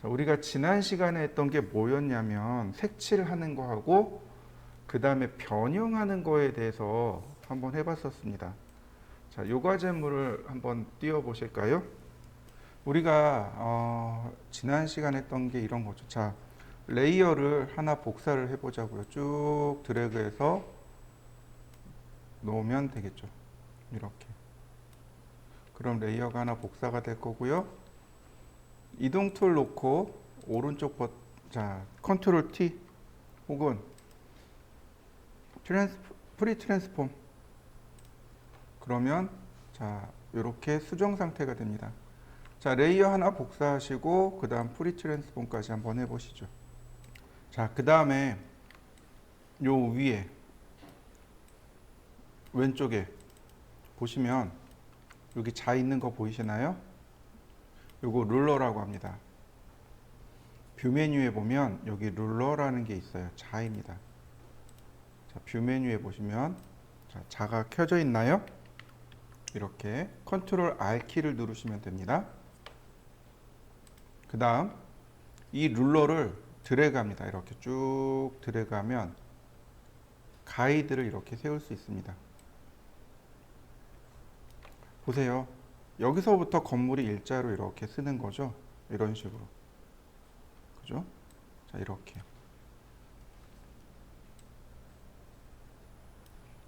자, 우리가 지난 시간에 했던 게 뭐였냐면 색칠하는 거하고 그 다음에 변형하는 거에 대해서 한번 해봤었습니다. 자, 요 과제물을 한번 띄워 보실까요? 우리가 지난 시간에 했던 게 이런 거죠. 자, 레이어를 하나 복사를 해보자고요. 쭉 드래그해서 놓으면 되겠죠. 이렇게. 그럼 레이어가 하나 복사가 될 거고요. 이동 툴 놓고 오른쪽 자, 컨트롤 T 혹은 프리 트랜스폼. 그러면 자, 이렇게 수정 상태가 됩니다. 자, 레이어 하나 복사하시고 그 다음 프리 트랜스폼까지 한번 해보시죠. 자, 그 다음에 요 위에 왼쪽에 보시면 여기 자 있는 거 보이시나요? 요거 룰러라고 합니다. 뷰 메뉴에 보면 여기 룰러라는 게 있어요. 자입니다. 자, 뷰 메뉴에 보시면 자, 자가 켜져 있나요? 이렇게 컨트롤 R 키를 누르시면 됩니다. 그 다음 이 룰러를 드래그합니다. 이렇게 쭉 드래그하면 가이드를 이렇게 세울 수 있습니다. 보세요. 여기서부터 건물이 일자로 이렇게 쓰는 거죠. 이런 식으로. 그죠? 자, 이렇게.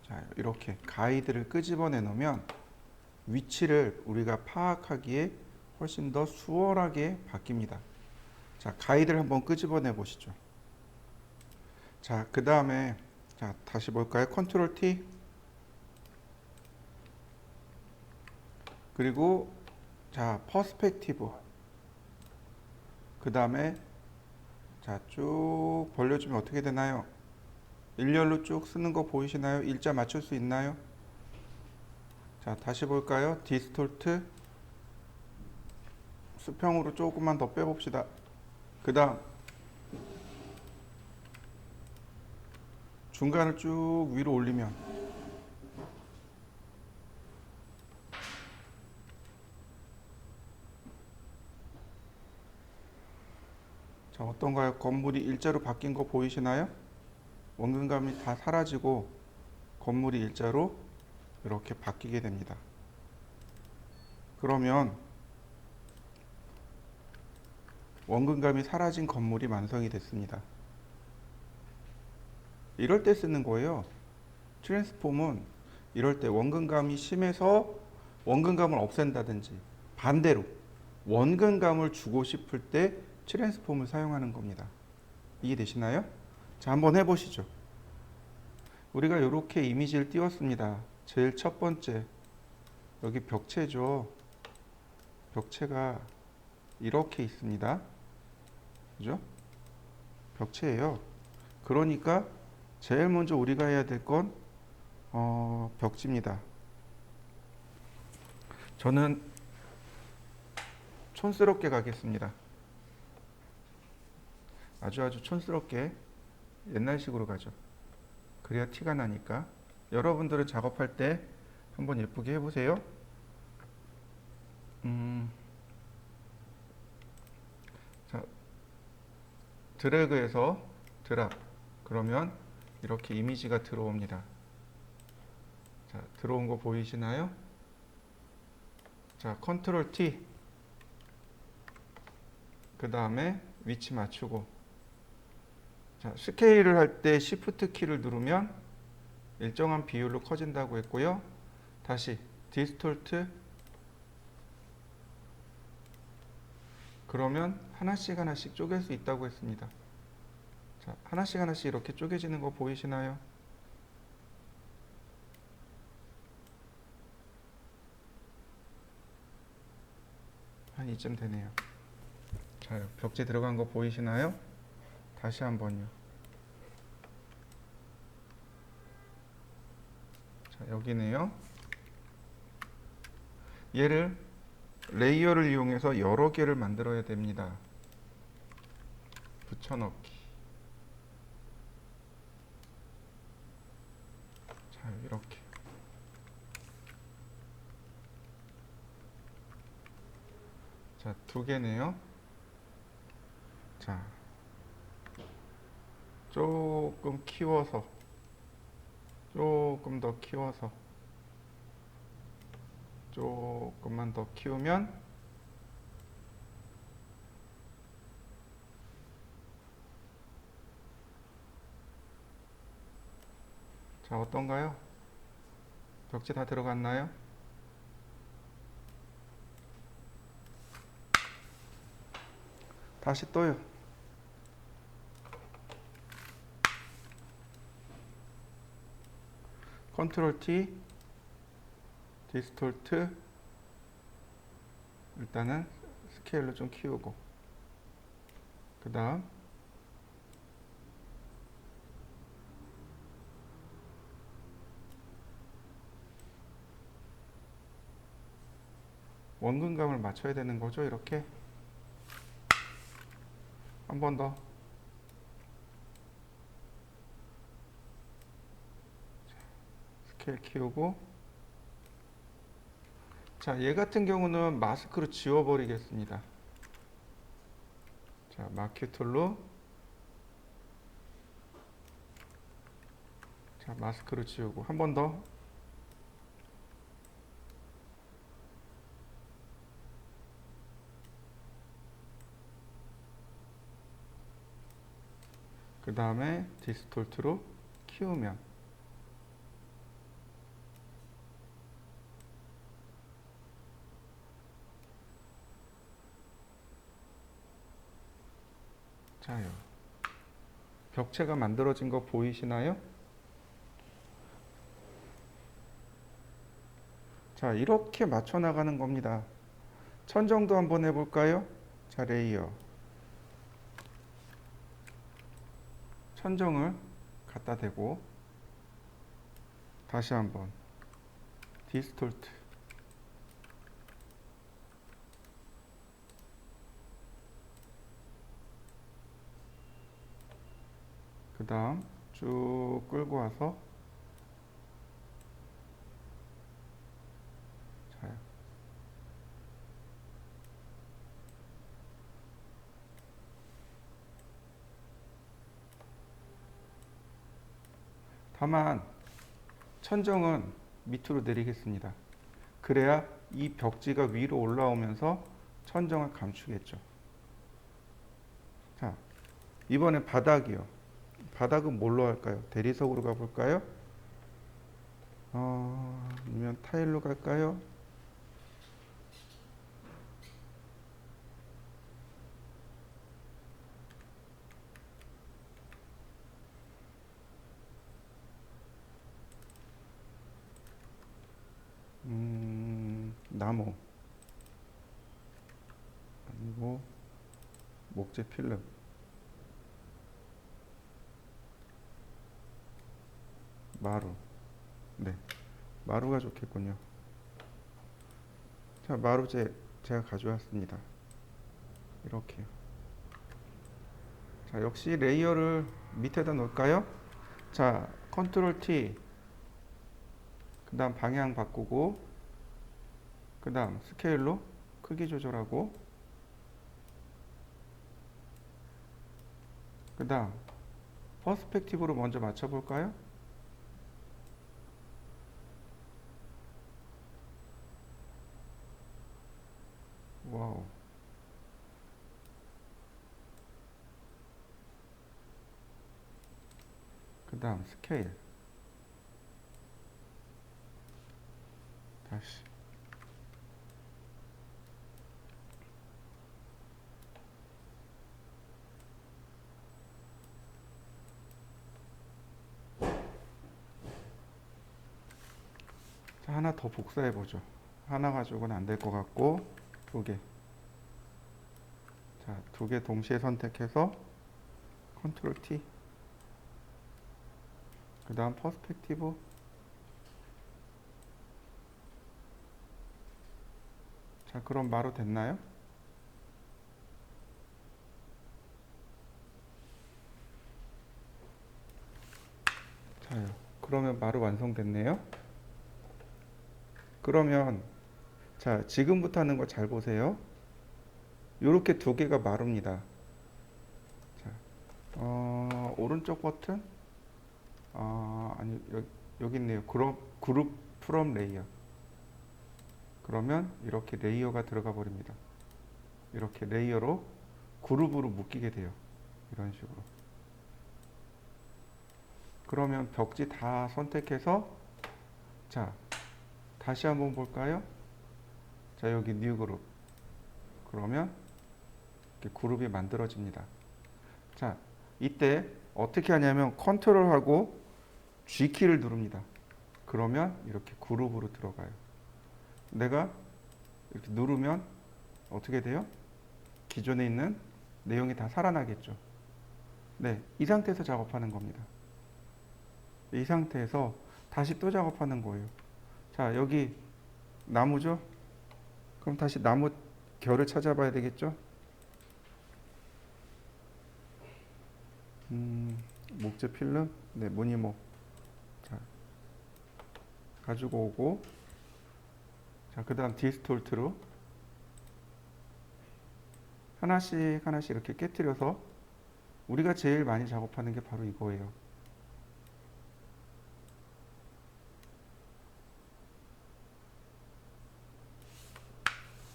자, 이렇게 가이드를 끄집어내 놓으면 위치를 우리가 파악하기에 훨씬 더 수월하게 바뀝니다. 자, 가이드를 한번 끄집어내 보시죠. 자, 그 다음에 자, 다시 볼까요? 컨트롤 T. 그리고 자, 퍼스펙티브. 그 다음에 자, 쭉 벌려주면 어떻게 되나요? 일렬로 쭉 쓰는 거 보이시나요? 일자 맞출 수 있나요? 자, 다시 볼까요? 디스톨트. 수평으로 조금만 더 빼봅시다. 그 다음 중간을 쭉 위로 올리면 자, 어떤가요? 건물이 일자로 바뀐 거 보이시나요? 원근감이 다 사라지고 건물이 일자로 이렇게 바뀌게 됩니다. 그러면 원근감이 사라진 건물이 완성이 됐습니다. 이럴 때 쓰는 거예요. 트랜스폼은 이럴 때 원근감이 심해서 원근감을 없앤다든지 반대로 원근감을 주고 싶을 때 트랜스폼을 사용하는 겁니다. 이해되시나요? 자, 한번 해보시죠. 우리가 이렇게 이미지를 띄웠습니다. 제일 첫 번째 여기 벽체죠. 벽체가 이렇게 있습니다. 그죠? 벽체예요. 그러니까 제일 먼저 우리가 해야 될 건 벽지입니다. 저는 촌스럽게 가겠습니다. 아주 촌스럽게 옛날식으로 가죠. 그래야 티가 나니까. 여러분들은 작업할 때 한번 예쁘게 해보세요. 자, 드래그해서 드랍. 그러면 이렇게 이미지가 들어옵니다. 자, 들어온 거 보이시나요? 자, 컨트롤 T. 그 다음에 위치 맞추고. 자, 스케일을 할 때 Shift 키를 누르면 일정한 비율로 커진다고 했고요. 다시 디스톨트. 그러면 하나씩 쪼갤 수 있다고 했습니다. 자, 하나씩 이렇게 쪼개지는 거 보이시나요? 한 이쯤 되네요. 자, 벽지 들어간 거 보이시나요? 다시 한번요. 자, 여기네요. 얘를 레이어를 이용해서 여러 개를 만들어야 됩니다. 붙여넣기. 자, 이렇게. 자, 두 개네요. 자, 조금 키워서, 조금 더 키워서, 조금만 더 키우면, 자, 어떤가요? 벽지 다 들어갔나요? 다시 또요. 컨트롤 T, 디스톨트. 일단은 스케일로 좀 키우고, 그 다음 원근감을 맞춰야 되는 거죠. 이렇게 한 번 더. 스케일 키우고. 자, 얘 같은 경우는 마스크로 지워버리겠습니다. 자, 마큐 툴로, 자, 마스크로 지우고 한 번 더. 그 다음에 디스톨트로 키우면, 자요, 벽체가 만들어진 거 보이시나요? 자, 이렇게 맞춰 나가는 겁니다. 천정도 한번 해볼까요? 자, 레이어 천정을 갖다 대고, 다시 한번 디스톨트, 그 다음 쭉 끌고 와서, 자, 다만 천정은 밑으로 내리겠습니다. 그래야 이 벽지가 위로 올라오면서 천정을 감추겠죠. 자, 이번엔 바닥이요. 바닥은 뭘로 할까요? 대리석으로 가볼까요? 아니면 타일로 갈까요? 나무 아니고 목재 필름, 마루. 네, 마루가 좋겠군요. 자, 마루재 제가 가져왔습니다. 이렇게요. 자, 역시 레이어를 밑에다 놓을까요? 자, 컨트롤 T, 그 다음 방향 바꾸고, 그 다음 스케일로 크기 조절하고, 그 다음 퍼스펙티브로 먼저 맞춰볼까요? 와우. 그 다음 스케일, 다시. 자, 하나 더 복사해 보죠. 하나 가지고는 안 될 것 같고, 두 개. 자, 두 개 동시에 선택해서 컨트롤 T, 그 다음 퍼스펙티브. 자, 그럼 마루 됐나요? 자요, 그러면 마루 완성됐네요. 그러면 자, 지금부터 하는 거 잘 보세요. 요렇게 두 개가 마루입니다. 오른쪽 버튼? 아니, 여기 있네요. 그룹 프롬 레이어. 그러면 이렇게 레이어가 들어가 버립니다. 이렇게 레이어로 그룹으로 묶이게 돼요. 이런 식으로. 그러면 벽지 다 선택해서, 자, 다시 한번 볼까요? 자, 여기 뉴 그룹. 그러면 이렇게 그룹이 만들어집니다. 자, 이때 어떻게 하냐면 컨트롤하고 G키를 누릅니다. 그러면 이렇게 그룹으로 들어가요. 내가 이렇게 누르면 어떻게 돼요? 기존에 있는 내용이 다 살아나겠죠. 네, 이 상태에서 작업하는 겁니다. 이 상태에서 다시 또 작업하는 거예요. 자, 여기 나무죠? 그럼 다시 나무 결을 찾아봐야 되겠죠? 목재 필름? 네, 무늬목. 자, 가지고 오고, 자, 그 다음 디스톨트로 하나씩 하나씩 이렇게 깨뜨려서 우리가 제일 많이 작업하는 게 바로 이거예요.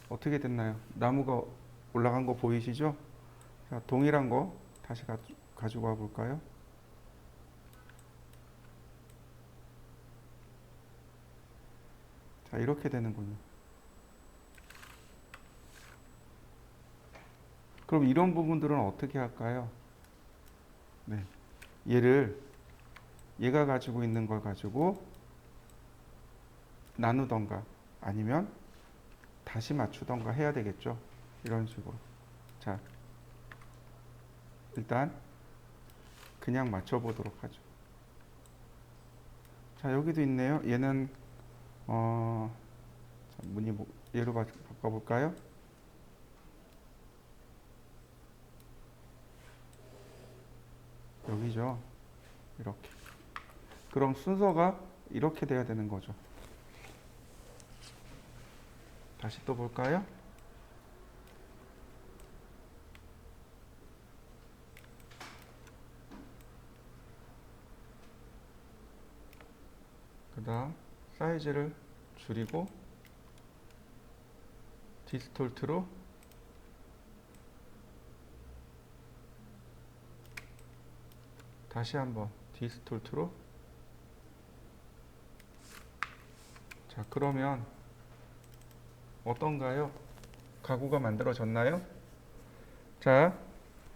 어떻게 됐나요? 나무가 올라간 거 보이시죠? 자, 동일한 거 다시 가지고 와 볼까요? 자, 이렇게 되는군요. 그럼 이런 부분들은 어떻게 할까요? 네, 얘가 가지고 있는 걸 가지고 나누던가 아니면 다시 맞추던가 해야 되겠죠. 이런 식으로. 자, 일단 그냥 맞춰보도록 하죠. 자, 여기도 있네요. 얘는 무늬 얘로 바꿔볼까요? 여기죠. 이렇게. 그럼 순서가 이렇게 돼야 되는 거죠. 다시 또 볼까요? 그 다음 사이즈를 줄이고 디스톨트로 다시 한번 디스톨트로. 자, 그러면 어떤가요? 가구가 만들어졌나요? 자,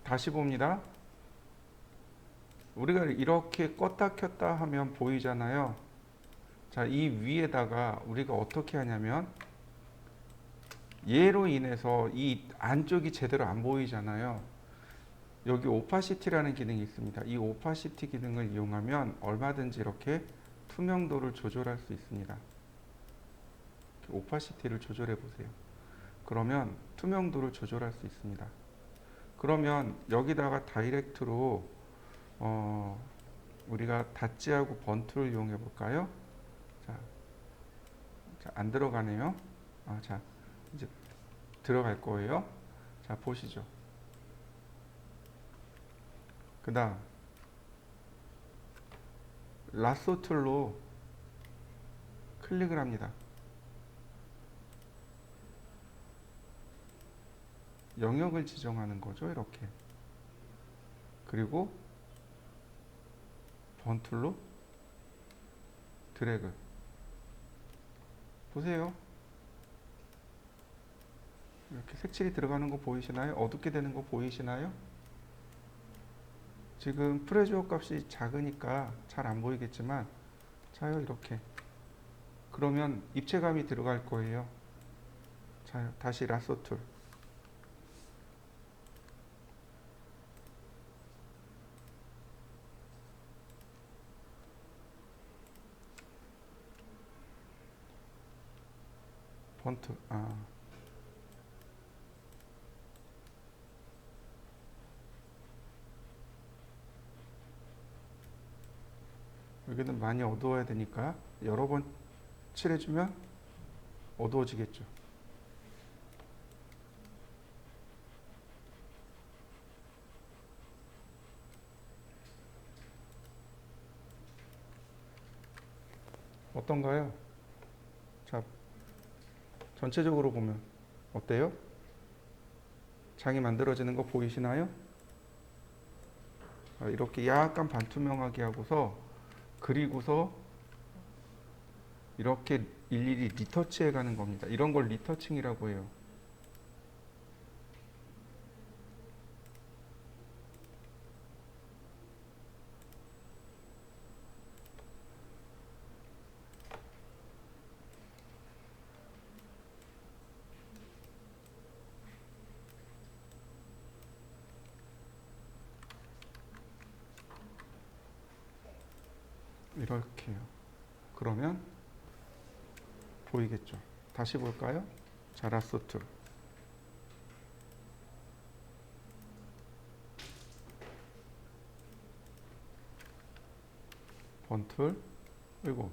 다시 봅니다. 우리가 이렇게 껐다 켰다 하면 보이잖아요. 자, 이 위에다가 우리가 어떻게 하냐면 얘로 인해서 이 안쪽이 제대로 안 보이잖아요. 여기 오파시티라는 기능이 있습니다. 이 오파시티 기능을 이용하면 얼마든지 이렇게 투명도를 조절할 수 있습니다. 오파시티를 조절해 보세요. 그러면 투명도를 조절할 수 있습니다. 그러면 여기다가 다이렉트로 우리가 닷지하고 번트를 이용해 볼까요? 자, 안 들어가네요. 자, 이제 들어갈 거예요. 자, 보시죠. 그 다음 라sso 툴로 클릭을 합니다. 영역을 지정하는 거죠. 이렇게. 그리고 번툴로 드래그. 보세요. 이렇게 색칠이 들어가는 거 보이시나요? 어둡게 되는 거 보이시나요? 지금 프레주어 값이 작으니까 잘 안 보이겠지만, 자요, 이렇게. 그러면 입체감이 들어갈 거예요. 자요, 다시 라sso 툴. 번트. 여기는 많이 어두워야 되니까 여러 번 칠해주면 어두워지겠죠. 어떤가요? 자, 전체적으로 보면 어때요? 장이 만들어지는 거 보이시나요? 이렇게 약간 반투명하게 하고서 그리고서 이렇게 일일이 리터치해 가는 겁니다. 이런 걸 리터칭이라고 해요. 이렇게요. 그러면 보이겠죠? 다시 볼까요? 자, 라sso 툴. 번툴. 그리고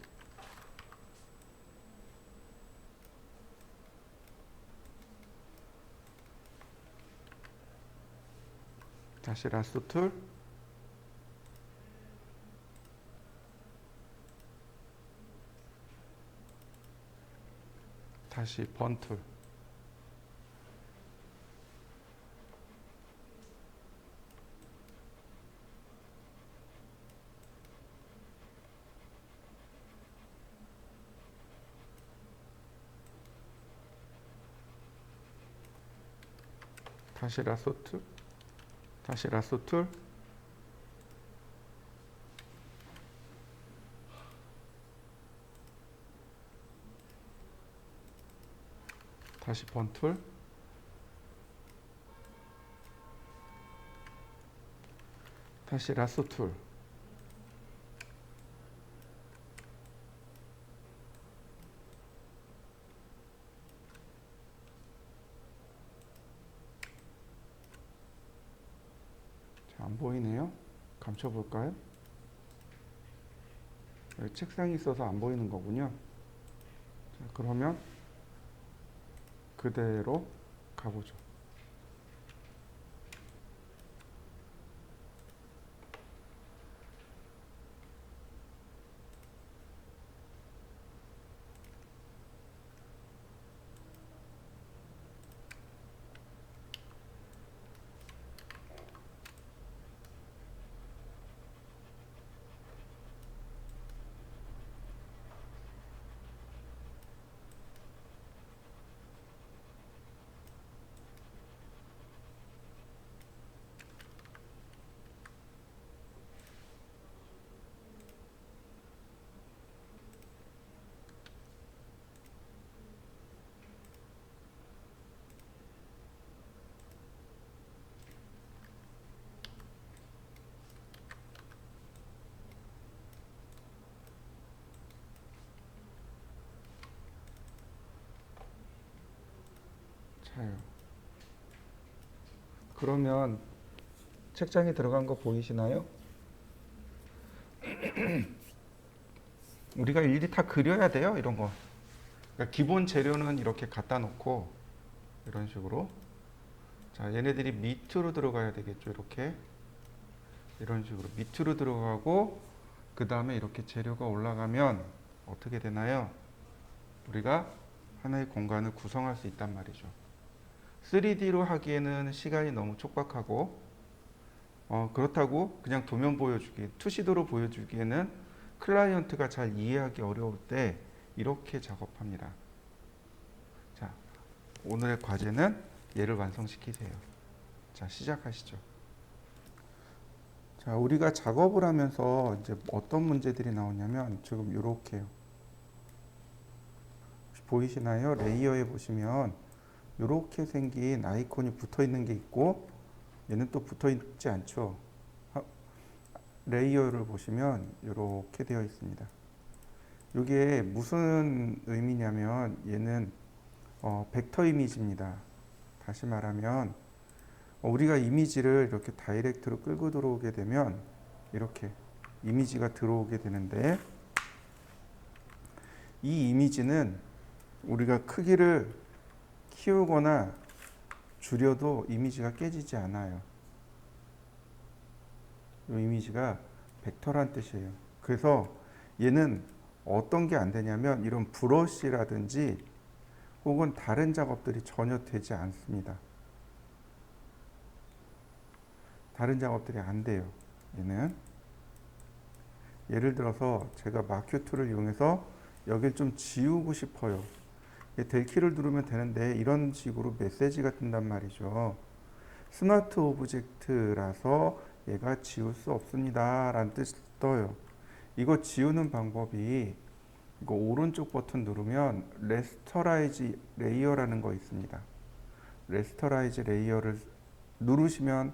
다시 라sso 툴. 다시 번툴. 다시 라sso 툴. 다시 라sso 툴. 다시 번툴. 다시 라sso 툴. 자, 안 보이네요. 감춰 볼까요? 여기 책상이 있어서 안 보이는 거군요. 자, 그러면 그대로 가보죠. 자요. 그러면 책장에 들어간 거 보이시나요? 우리가 일일이 다 그려야 돼요, 이런 거. 그러니까 기본 재료는 이렇게 갖다 놓고 이런 식으로. 자, 얘네들이 밑으로 들어가야 되겠죠, 이렇게. 이런 식으로 밑으로 들어가고 그 다음에 이렇게 재료가 올라가면 어떻게 되나요? 우리가 하나의 공간을 구성할 수 있단 말이죠. 3D로 하기에는 시간이 너무 촉박하고 그렇다고 그냥 도면 보여주기, 투시도로 보여주기에는 클라이언트가 잘 이해하기 어려울 때 이렇게 작업합니다. 자, 오늘의 과제는 얘를 완성시키세요. 자, 시작하시죠. 자, 우리가 작업을 하면서 이제 어떤 문제들이 나오냐면 지금 이렇게요. 보이시나요? 레이어에 보시면 이렇게 생긴 아이콘이 붙어 있는 게 있고 얘는 또 붙어 있지 않죠. 레이어를 보시면 이렇게 되어 있습니다. 이게 무슨 의미냐면 얘는 벡터 이미지입니다. 다시 말하면 우리가 이미지를 이렇게 다이렉트로 끌고 들어오게 되면 이렇게 이미지가 들어오게 되는데 이 이미지는 우리가 크기를 키우거나 줄여도 이미지가 깨지지 않아요. 이 이미지가 벡터란 뜻이에요. 그래서 얘는 어떤 게 안 되냐면 이런 브러쉬라든지 혹은 다른 작업들이 전혀 되지 않습니다. 다른 작업들이 안 돼요. 얘는 예를 들어서 제가 마큐 툴을 이용해서 여길 좀 지우고 싶어요. 델 키를 누르면 되는데 이런 식으로 메시지가 뜬단 말이죠. 스마트 오브젝트라서 얘가 지울 수 없습니다 라는 뜻이 떠요. 이거 지우는 방법이 이거 오른쪽 버튼 누르면 레스터라이즈 레이어라는 거 있습니다. 레스터라이즈 레이어를 누르시면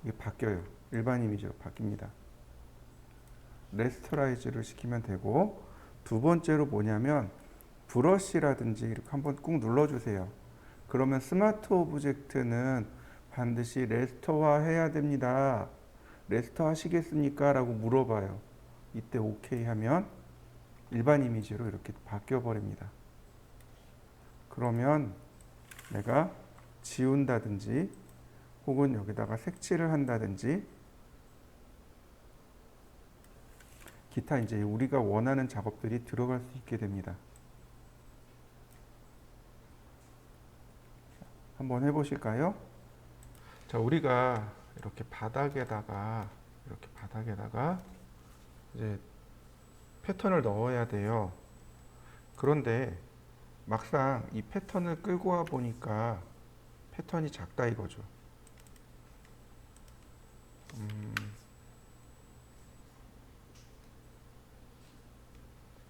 이게 바뀌어요. 일반 이미지로 바뀝니다. 레스터라이즈를 시키면 되고, 두 번째로 뭐냐면 브러쉬라든지 이렇게 한번 꾹 눌러주세요. 그러면 스마트 오브젝트는 반드시 레스터화 해야 됩니다. 레스터 하시겠습니까? 라고 물어봐요. 이때 OK 하면 일반 이미지로 이렇게 바뀌어 버립니다. 그러면 내가 지운다든지 혹은 여기다가 색칠을 한다든지 기타 이제 우리가 원하는 작업들이 들어갈 수 있게 됩니다. 한번 해보실까요? 자, 우리가 이렇게 바닥에다가 이제 패턴을 넣어야 돼요. 그런데 막상 이 패턴을 끌고 와 보니까 패턴이 작다 이거죠.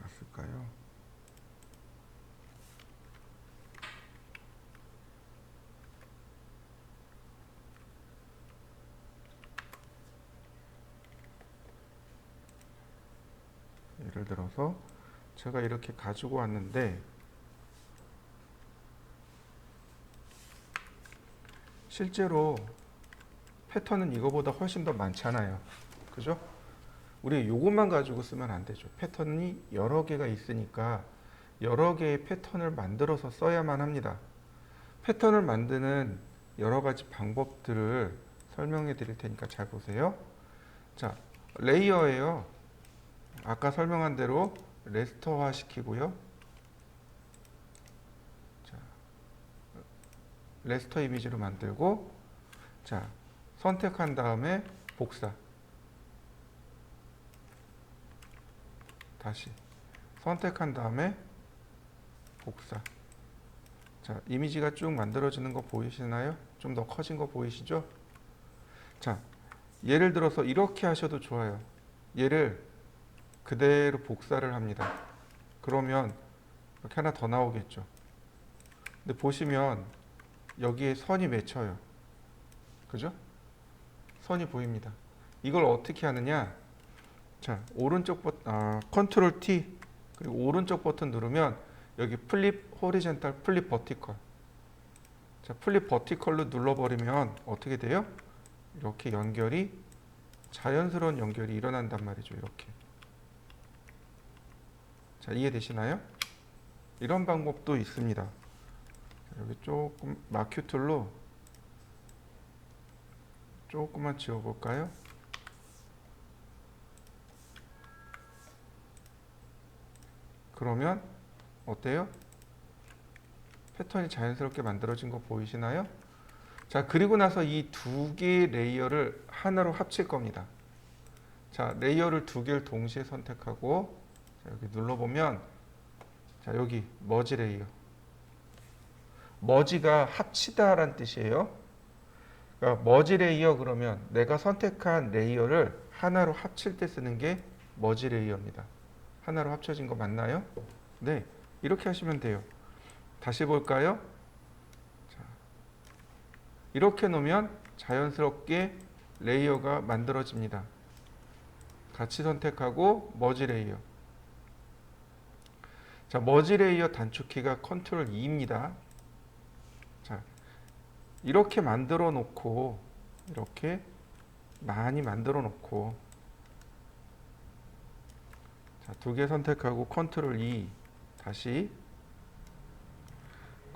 맞을까요? 예를 들어서 제가 이렇게 가지고 왔는데 실제로 패턴은 이거보다 훨씬 더 많잖아요. 그죠? 우리 이것만 가지고 쓰면 안 되죠. 패턴이 여러 개가 있으니까 여러 개의 패턴을 만들어서 써야만 합니다. 패턴을 만드는 여러 가지 방법들을 설명해 드릴 테니까 잘 보세요. 자, 레이어예요. 아까 설명한 대로 레스터화 시키고요. 자, 레스터 이미지로 만들고, 자, 선택한 다음에 복사. 다시 선택한 다음에 복사. 자, 이미지가 쭉 만들어지는 거 보이시나요? 좀 더 커진 거 보이시죠? 자, 예를 들어서 이렇게 하셔도 좋아요. 얘를 그대로 복사를 합니다. 그러면 이렇게 하나 더 나오겠죠. 근데 보시면 여기에 선이 맺혀요. 그죠? 선이 보입니다. 이걸 어떻게 하느냐? 자, 오른쪽 버튼, 컨트롤 T 그리고 오른쪽 버튼 누르면 여기 플립 호리젠탈, 플립 버티컬. 자, 플립 버티컬로 눌러버리면 어떻게 돼요? 이렇게 연결이 자연스러운 연결이 일어난단 말이죠. 이렇게. 자, 이해되시나요? 이런 방법도 있습니다. 자, 여기 조금 마큐 툴로 조금만 지워볼까요? 그러면 어때요? 패턴이 자연스럽게 만들어진 거 보이시나요? 자, 그리고 나서 이 두 개의 레이어를 하나로 합칠 겁니다. 자, 레이어를 두 개를 동시에 선택하고, 자, 여기 눌러보면, 자, 여기 머지 레이어. 머지가 합치다란 뜻이에요. 그러니까 머지 레이어 그러면 내가 선택한 레이어를 하나로 합칠 때 쓰는 게 머지 레이어입니다. 하나로 합쳐진 거 맞나요? 네, 이렇게 하시면 돼요. 다시 볼까요? 자, 이렇게 놓으면 자연스럽게 레이어가 만들어집니다. 같이 선택하고 머지 레이어. 자, 머지 레이어 단축키가 컨트롤 E입니다. 자, 이렇게 만들어 놓고, 이렇게 많이 만들어 놓고, 자, 두 개 선택하고 컨트롤 E, 다시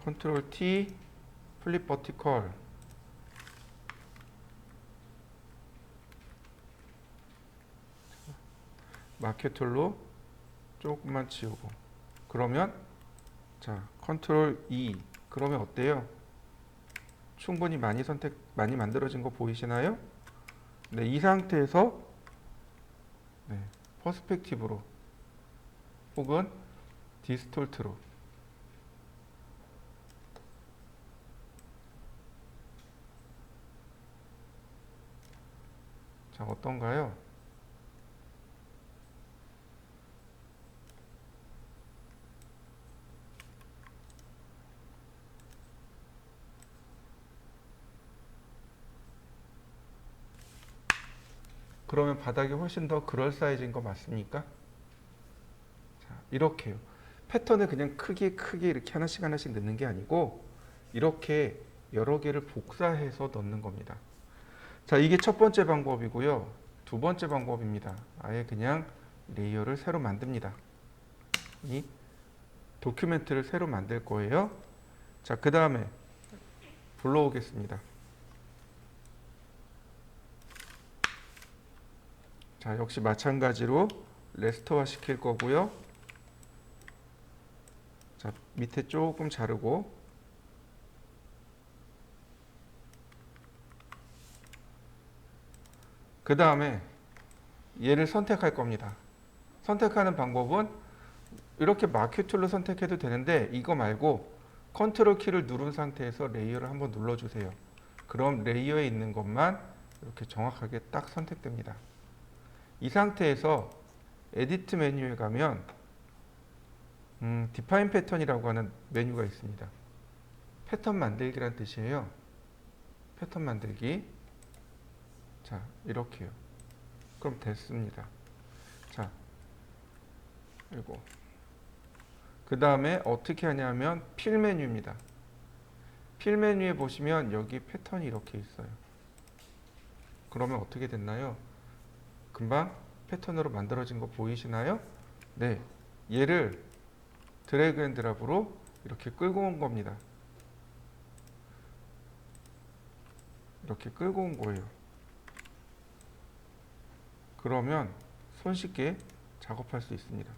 컨트롤 T, 플립 버티컬. 마케 툴로 조금만 지우고, 그러면 자 컨트롤 E, 그러면 어때요? 충분히 많이 만들어진 거 보이시나요? 네, 이 상태에서 네, 퍼스펙티브로 혹은 디스톨트로, 자 어떤가요? 그러면 바닥이 훨씬 더 그럴싸해진 거 맞습니까? 자, 이렇게요. 패턴을 그냥 크게 이렇게 하나씩 넣는 게 아니고 이렇게 여러 개를 복사해서 넣는 겁니다. 자, 이게 첫 번째 방법이고요. 두 번째 방법입니다. 아예 그냥 레이어를 새로 만듭니다. 이 도큐멘트를 새로 만들 거예요. 자, 그 다음에 불러오겠습니다. 자, 역시 마찬가지로 레스터화 시킬 거고요. 자, 밑에 조금 자르고, 그 다음에 얘를 선택할 겁니다. 선택하는 방법은 이렇게 마큐 툴로 선택해도 되는데, 이거 말고 컨트롤 키를 누른 상태에서 레이어를 한번 눌러주세요. 그럼 레이어에 있는 것만 이렇게 정확하게 딱 선택됩니다. 이 상태에서 에디트 메뉴에 가면 디파인 패턴이라고 하는 메뉴가 있습니다. 패턴 만들기란 뜻이에요. 패턴 만들기. 자, 이렇게요. 그럼 됐습니다. 자, 그리고 그 다음에 어떻게 하냐면 필 메뉴입니다. 필 메뉴에 보시면 여기 패턴이 이렇게 있어요. 그러면 어떻게 됐나요? 금방 패턴으로 만들어진 거 보이시나요? 네, 얘를 드래그 앤 드랍으로 이렇게 끌고 온 겁니다. 이렇게 끌고 온 거예요. 그러면 손쉽게 작업할 수 있습니다.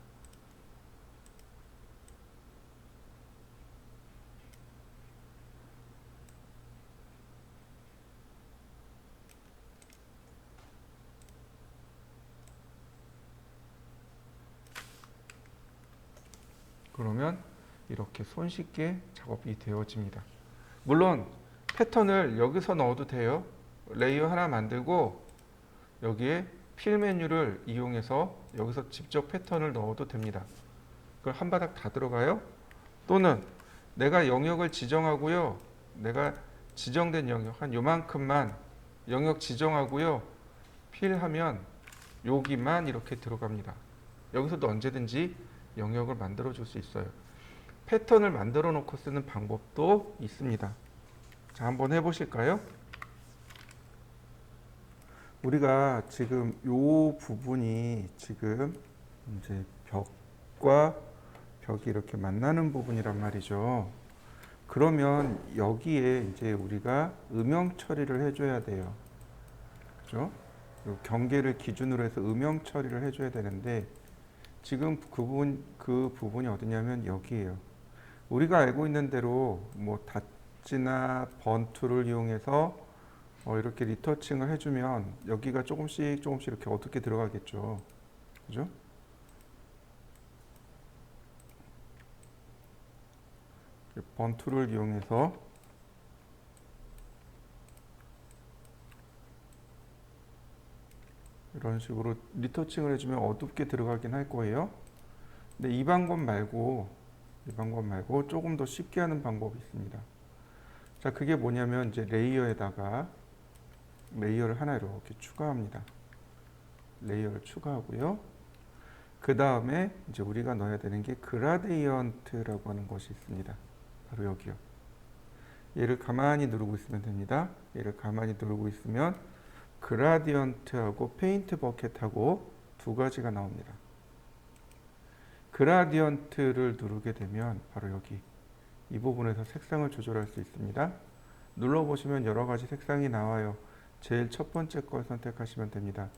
그러면 이렇게 손쉽게 작업이 되어집니다. 물론 패턴을 여기서 넣어도 돼요. 레이어 하나 만들고 여기에 필 메뉴를 이용해서 여기서 직접 패턴을 넣어도 됩니다. 그걸 한 바닥 다 들어가요. 또는 내가 영역을 지정하고요. 내가 지정된 영역 한 요만큼만 영역 지정하고요. 필하면 여기만 이렇게 들어갑니다. 여기서도 언제든지 영역을 만들어 줄 수 있어요. 패턴을 만들어 놓고 쓰는 방법도 있습니다. 자, 한번 해보실까요? 우리가 지금 요 부분이 지금 이제 벽과 벽이 이렇게 만나는 부분이란 말이죠. 그러면 여기에 이제 우리가 음영 처리를 해줘야 돼요. 그죠? 경계를 기준으로 해서 음영 처리를 해줘야 되는데 지금 그 부분이 어디냐면 여기에요. 우리가 알고 있는 대로 뭐 닷지나 번투를 이용해서 이렇게 리터칭을 해주면 여기가 조금씩 이렇게 어둡게 들어가겠죠. 그죠? 번투를 이용해서 이런 식으로 리터칭을 해주면 어둡게 들어가긴 할 거예요. 근데 이 방법 말고 조금 더 쉽게 하는 방법이 있습니다. 자, 그게 뭐냐면 이제 레이어에다가 레이어를 하나 이렇게 추가합니다. 레이어를 추가하고요. 그 다음에 이제 우리가 넣어야 되는 게 그라디언트라고 하는 것이 있습니다. 바로 여기요. 얘를 가만히 누르고 있으면 됩니다. 얘를 가만히 누르고 있으면 그라디언트하고 페인트 버켓하고 두 가지가 나옵니다. 그라디언트를 누르게 되면 바로 여기 이 부분에서 색상을 조절할 수 있습니다. 눌러보시면 여러 가지 색상이 나와요. 제일 첫 번째 걸 선택하시면 됩니다.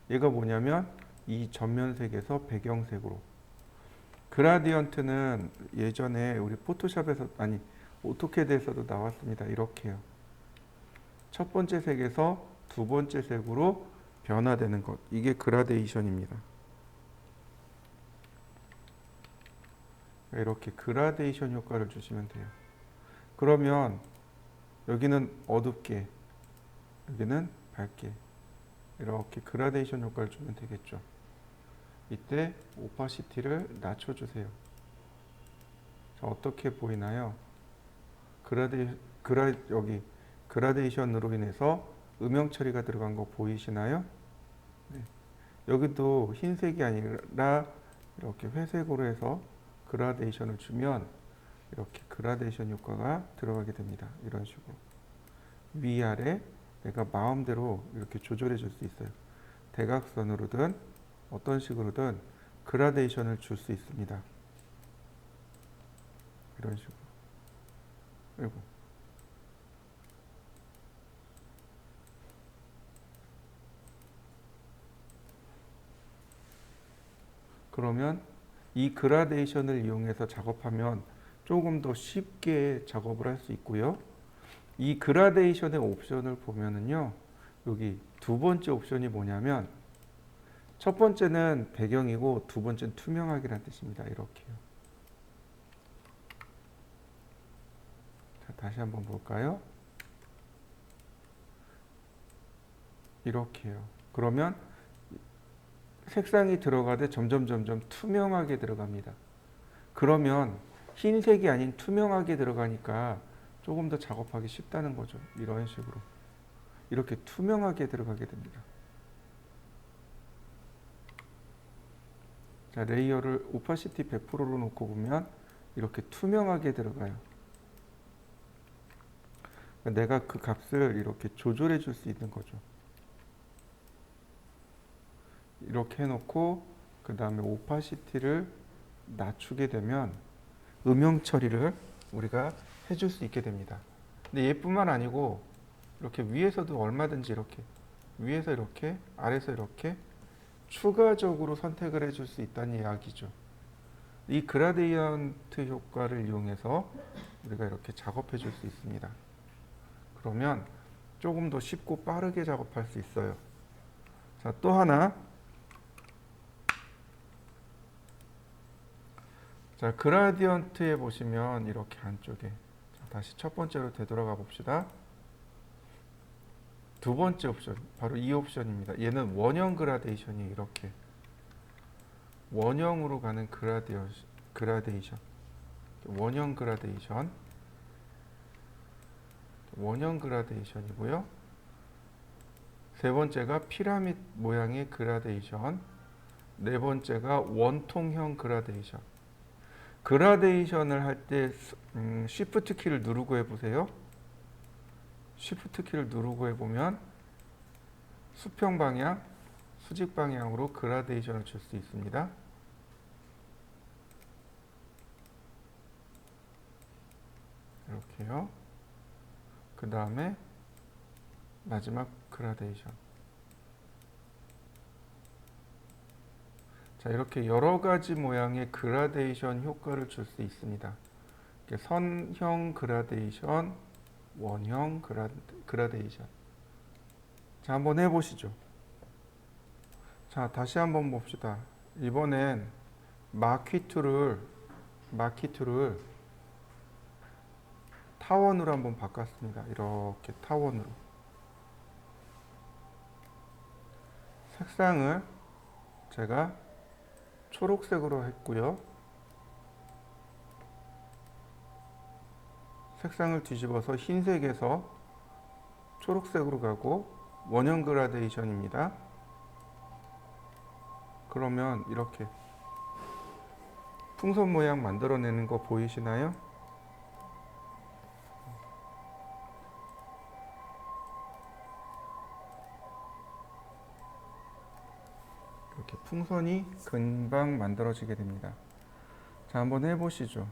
얘가 뭐냐면 이 전면색에서 배경색으로. 그라디언트는 예전에 우리 포토샵에서 아니 오토캐드에서도 나왔습니다. 이렇게요. 첫 번째 색에서 두 번째 색으로 변화되는 것. 이게 그라데이션입니다. 이렇게 그라데이션 효과를 주시면 돼요. 그러면 여기는 어둡게, 여기는 밝게 이렇게 그라데이션 효과를 주면 되겠죠. 이때 오파시티를 낮춰주세요. 자, 어떻게 보이나요? 여기 그라데이션으로 인해서 음영 처리가 들어간 거 보이시나요? 네. 여기도 흰색이 아니라 이렇게 회색으로 해서 그라데이션을 주면 이렇게 그라데이션 효과가 들어가게 됩니다. 이런 식으로 위아래 내가 마음대로 이렇게 조절해 줄 수 있어요. 대각선으로든 어떤 식으로든 그라데이션을 줄 수 있습니다. 이런 식으로. 그리고 그러면 이 그라데이션을 이용해서 작업하면 조금 더 쉽게 작업을 할 수 있고요. 이 그라데이션의 옵션을 보면은요, 여기 두 번째 옵션이 뭐냐면 첫 번째는 배경이고 두 번째는 투명하기란 뜻입니다. 이렇게요. 자, 다시 한번 볼까요? 이렇게요. 그러면 색상이 들어가되 점점 투명하게 들어갑니다. 그러면 흰색이 아닌 투명하게 들어가니까 조금 더 작업하기 쉽다는 거죠. 이런 식으로 이렇게 투명하게 들어가게 됩니다. 자, 레이어를 오파시티 100%로 놓고 보면 이렇게 투명하게 들어가요. 내가 그 값을 이렇게 조절해 줄 수 있는 거죠. 이렇게 해놓고 그 다음에 오파시티를 낮추게 되면 음영 처리를 우리가 해줄 수 있게 됩니다. 근데 얘뿐만 아니고 이렇게 위에서도 얼마든지 이렇게 위에서 이렇게 아래서 이렇게 추가적으로 선택을 해줄 수 있다는 이야기죠. 이 그라디언트 효과를 이용해서 우리가 이렇게 작업해 줄 수 있습니다. 그러면 조금 더 쉽고 빠르게 작업할 수 있어요. 자, 또 하나. 자, 그라디언트에 보시면 이렇게 안쪽에, 자, 다시 첫 번째로 되돌아가 봅시다. 두 번째 옵션, 바로 이 옵션입니다. 얘는 원형 그라데이션이 이렇게 원형으로 가는 그라데이션, 원형 그라데이션, 원형 그라데이션이고요. 세 번째가 피라미드 모양의 그라데이션, 네 번째가 원통형 그라데이션. 그라데이션을 할 때 쉬프트 키를 누르고 해보세요. 쉬프트 키를 누르고 해보면 수평 방향, 수직 방향으로 그라데이션을 줄 수 있습니다. 이렇게요. 그 다음에 마지막 그라데이션. 자, 이렇게 여러 가지 모양의 그라데이션 효과를 줄 수 있습니다. 선형 그라데이션, 원형 그라데이션. 자, 한번 해보시죠. 자, 다시 한번 봅시다. 이번엔 마키 툴을 타원으로 한번 바꿨습니다. 이렇게 타원으로. 색상을 제가 초록색으로 했고요. 색상을 뒤집어서 흰색에서 초록색으로 가고 원형 그라데이션입니다. 그러면 이렇게 풍선 모양 만들어내는 거 보이시나요? 이렇게 풍선이 금방 만들어지게 됩니다. 자, 한번 해보시죠.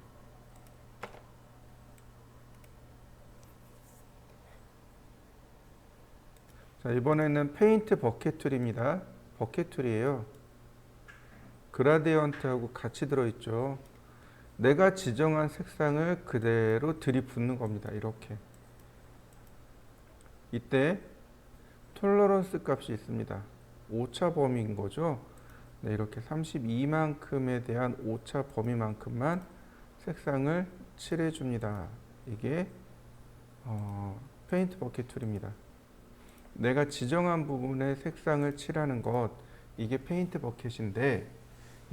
자, 이번에는 페인트 버켓 툴입니다. 버켓 툴이에요. 그라디언트하고 같이 들어있죠. 내가 지정한 색상을 그대로 들이붓는 겁니다. 이렇게. 이때 톨러런스 값이 있습니다. 오차 범위인 거죠. 네, 이렇게 32만큼에 대한 오차 범위만큼만 색상을 칠해 줍니다. 이게 페인트 버킷 툴입니다. 내가 지정한 부분에 색상을 칠하는 것, 이게 페인트 버킷인데,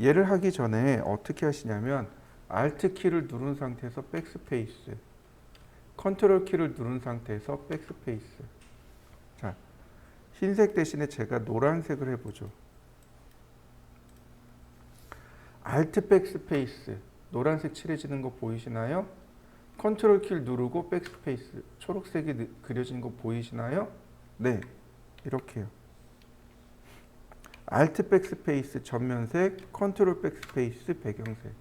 얘를 하기 전에 어떻게 하시냐면 Alt 키를 누른 상태에서 백스페이스, 컨트롤 키를 누른 상태에서 백스페이스. 자, 흰색 대신에 제가 노란색을 해보죠. Alt 백스페이스, 노란색 칠해지는 거 보이시나요? 컨트롤 키를 누르고 백스페이스, 초록색이 그려진 거 보이시나요? 네, 이렇게요. Alt 백스페이스 전면색, 컨트롤 백스페이스 배경색.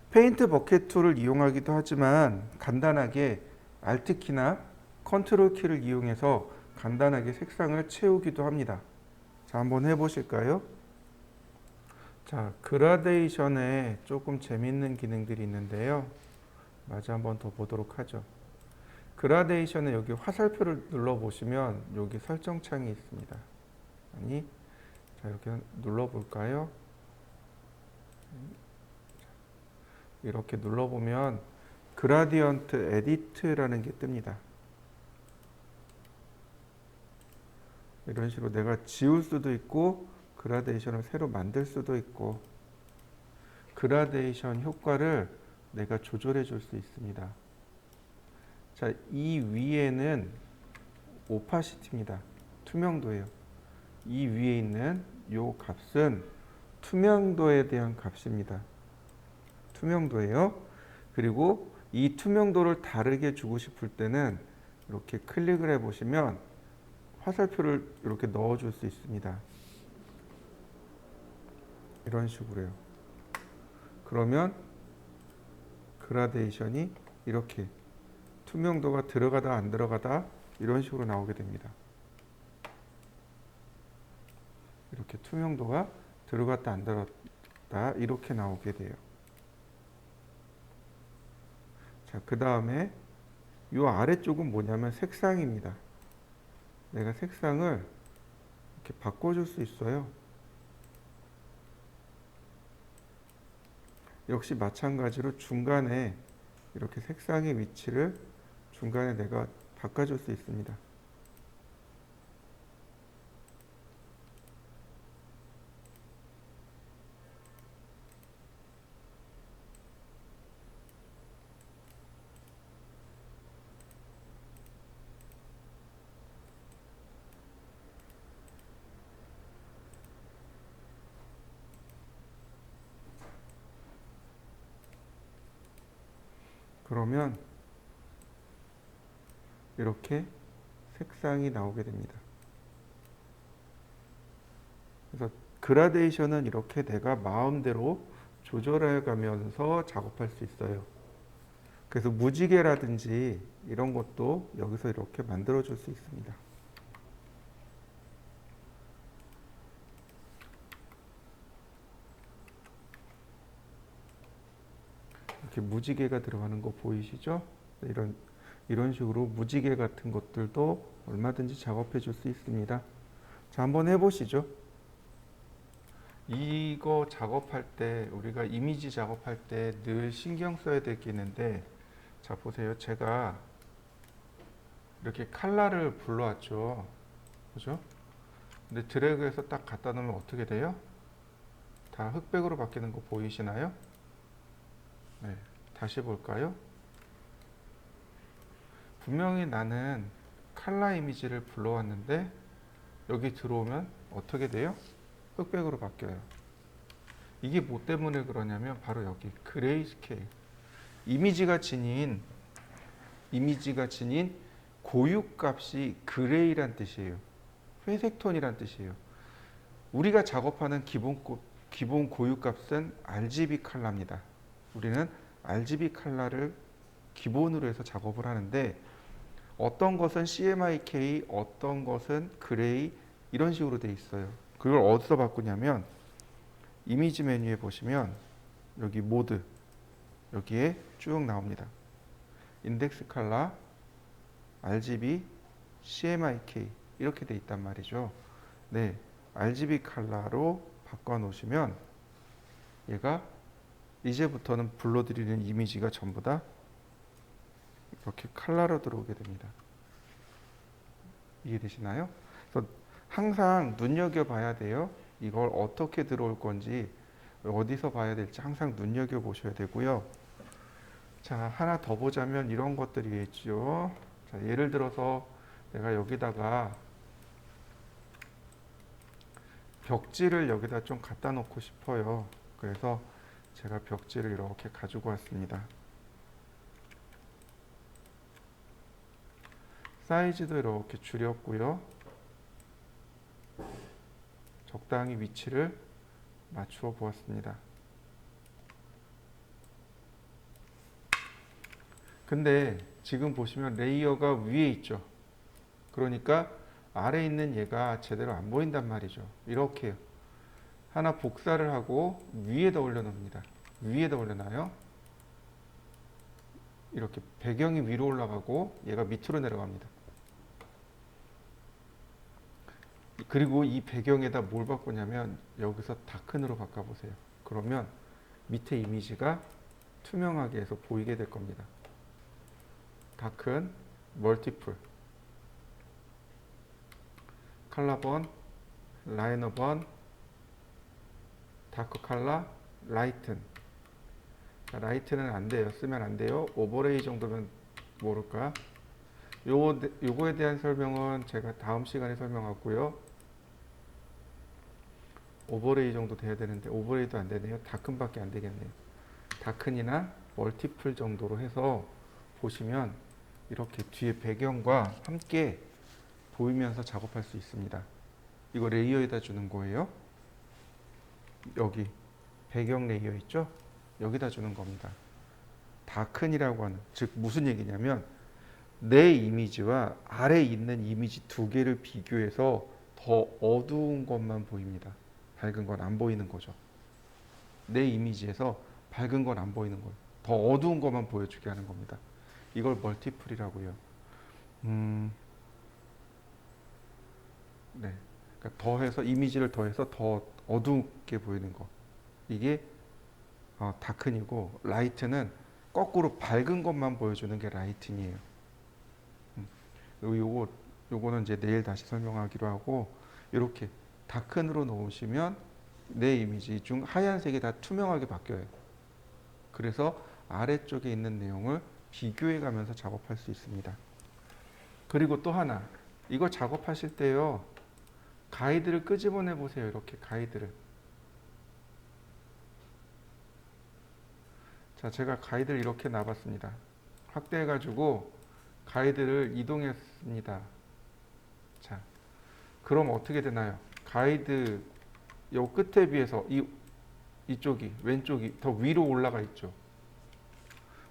페인트 버킷 툴을 이용하기도 하지만 간단하게 Alt 키나 컨트롤 키를 이용해서 간단하게 색상을 채우기도 합니다. 자, 한번 해보실까요? 자, 그라데이션에 조금 재밌는 기능들이 있는데요. 마저 한번 더 보도록 하죠. 그라데이션에 여기 화살표를 눌러보시면 여기 설정창이 있습니다. 아니, 자, 이렇게 눌러볼까요? 이렇게 눌러보면 그라디언트 에디트라는 게 뜹니다. 이런 식으로 내가 지울 수도 있고 그라데이션을 새로 만들 수도 있고 그라데이션 효과를 내가 조절해 줄 수 있습니다. 자, 이 위에는 오파시티입니다. 투명도예요. 이 위에 있는 요 값은 투명도에 대한 값입니다. 투명도예요. 그리고 이 투명도를 다르게 주고 싶을 때는 이렇게 클릭을 해 보시면 화살표를 이렇게 넣어 줄 수 있습니다. 이런 식으로요. 그러면 그라데이션이 이렇게 투명도가 들어가다 안 들어가다 이런 식으로 나오게 됩니다. 이렇게 투명도가 들어갔다 안 들어갔다 이렇게 나오게 돼요. 자, 그 다음에 이 아래쪽은 뭐냐면 색상입니다. 내가 색상을 이렇게 바꿔줄 수 있어요. 역시 마찬가지로 중간에 이렇게 색상의 위치를 중간에 내가 바꿔줄 수 있습니다. 그러면 이렇게 색상이 나오게 됩니다. 그래서 그라데이션은 이렇게 내가 마음대로 조절해 가면서 작업할 수 있어요. 그래서 무지개라든지 이런 것도 여기서 이렇게 만들어 줄 수 있습니다. 이렇게 무지개가 들어가는 거 보이시죠? 이런 식으로 무지개 같은 것들도 얼마든지 작업해 줄 수 있습니다. 자, 한번 해보시죠. 이거 작업할 때 우리가 이미지 작업할 때 늘 신경 써야 될 게 있는데, 자 보세요. 제가 이렇게 컬러를 불러왔죠. 그죠? 근데 드래그해서 딱 갖다 놓으면 어떻게 돼요? 다 흑백으로 바뀌는 거 보이시나요? 네, 다시 볼까요? 분명히 나는 컬러 이미지를 불러왔는데 여기 들어오면 어떻게 돼요? 흑백으로 바뀌어요. 이게 뭐 때문에 그러냐면 바로 여기 그레이 스케일. 이미지가 지닌 고유값이 그레이란 뜻이에요. 회색 톤이란 뜻이에요. 우리가 작업하는 기본 고유값은 RGB 컬러입니다. 우리는 RGB 컬러를 기본으로 해서 작업을 하는데 어떤 것은 CMYK, 어떤 것은 그레이 이런 식으로 돼 있어요. 그걸 어디서 바꾸냐면 이미지 메뉴에 보시면 여기 모드 여기에 쭉 나옵니다. 인덱스 컬러, RGB, CMYK 이렇게 돼 있단 말이죠. 네, RGB 컬러로 바꿔 놓으시면 얘가 이제부터는 불러드리는 이미지가 전부 다 이렇게 컬러로 들어오게 됩니다. 이해되시나요? 그래서 항상 눈여겨봐야 돼요. 이걸 어떻게 들어올 건지 어디서 봐야 될지 항상 눈여겨보셔야 되고요. 자, 하나 더 보자면 이런 것들이 있죠. 자, 예를 들어서 내가 여기다가 벽지를 여기다 좀 갖다 놓고 싶어요. 그래서 제가 벽지를 이렇게 가지고 왔습니다. 사이즈도 이렇게 줄였고요. 적당히 위치를 맞추어 보았습니다. 근데 지금 보시면 레이어가 위에 있죠. 그러니까 아래에 있는 얘가 제대로 안 보인단 말이죠. 이렇게 하나 복사를 하고 위에다 올려놓습니다. 위에다 올려놔요. 이렇게 배경이 위로 올라가고 얘가 밑으로 내려갑니다. 그리고 이 배경에다 뭘 바꾸냐면 여기서 다큰으로 바꿔보세요. 그러면 밑에 이미지가 투명하게 해서 보이게 될 겁니다. 다큰, 멀티플, 컬러 번, 라이너 번, 다크 컬러, 라이튼. 라이트는 안 돼요. 쓰면 안 돼요. 오버레이 정도면 모를까. 요거에 대한 설명은 제가 다음 시간에 설명하고요. 오버레이 정도 돼야 되는데 오버레이도 안 되네요. 다큰밖에 안 되겠네요. 다큰이나 멀티플 정도로 해서 보시면 이렇게 뒤에 배경과 함께 보이면서 작업할 수 있습니다. 이거 레이어에다 주는 거예요. 여기 배경 레이어 있죠? 여기다 주는 겁니다. 다큰이라고 하는, 즉 무슨 얘기냐면 내 이미지와 아래에 있는 이미지 두 개를 비교해서 더 어두운 것만 보입니다. 밝은 건 안 보이는 거죠. 내 이미지에서 밝은 건 안 보이는 거예요. 더 어두운 것만 보여주게 하는 겁니다. 이걸 멀티플이라고요. 네. 그러니까 더해서 이미지를 더해서 더 어둡게 보이는 거. 이게 다큰이고 라이트는 거꾸로 밝은 것만 보여주는 게 라이팅이에요. 요거는 이제 내일 다시 설명하기로 하고 이렇게 다큰으로 놓으시면 내 이미지 중 하얀색이 다 투명하게 바뀌어요. 그래서 아래쪽에 있는 내용을 비교해 가면서 작업할 수 있습니다. 그리고 또 하나, 이거 작업하실 때요, 가이드를 끄집어내 보세요. 이렇게 가이드를. 자, 제가 가이드를 이렇게 놔봤습니다. 확대해 가지고 가이드를 이동했습니다. 자, 그럼 어떻게 되나요? 가이드 요 끝에 비해서 이쪽이 왼쪽이 더 위로 올라가 있죠.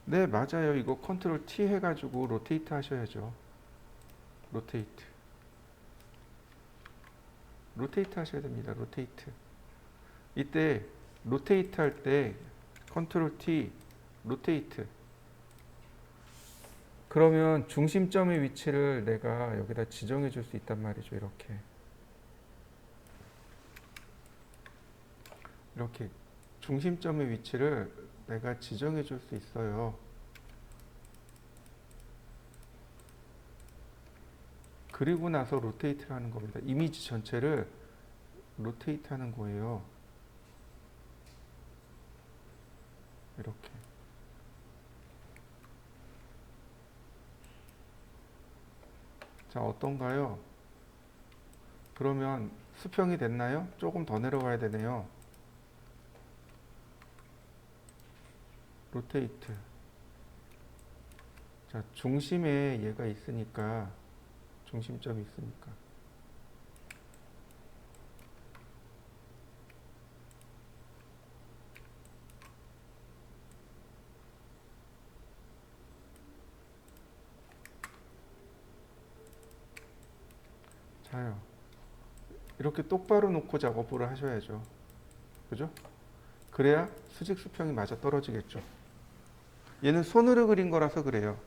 네, 맞아요. 이거 컨트롤 T 해가지고 로테이트 하셔야죠. 로테이트 하셔야 됩니다. 로테이트. 이때 로테이트 할 때 컨트롤 T 로테이트. 그러면 중심점의 위치를 내가 여기다 지정해 줄 수 있단 말이죠. 이렇게 중심점의 위치를 내가 지정해 줄 수 있어요. 그리고 나서 로테이트를 하는 겁니다. 이미지 전체를 로테이트 하는 거예요. 이렇게. 자, 어떤가요? 그러면 수평이 됐나요? 조금 더 내려가야 되네요. 로테이트. 자, 중심에 얘가 있으니까, 중심점이 있으니까. 자요. 이렇게 똑바로 놓고 작업을 하셔야죠. 그죠? 그래야 수직 수평이 맞아 떨어지겠죠. 얘는 손으로 그린 거라서 그래요.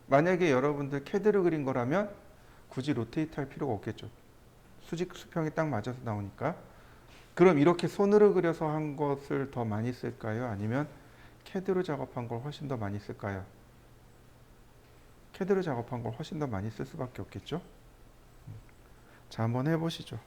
만약에 여러분들 캐드로 그린 거라면 굳이 로테이트 할 필요가 없겠죠. 수직 수평이 딱 맞아서 나오니까. 그럼 이렇게 손으로 그려서 한 것을 더 많이 쓸까요? 아니면 캐드로 작업한 걸 훨씬 더 많이 쓸까요? 캐드로 작업한 걸 훨씬 더 많이 쓸 수밖에 없겠죠. 자, 한번 해보시죠.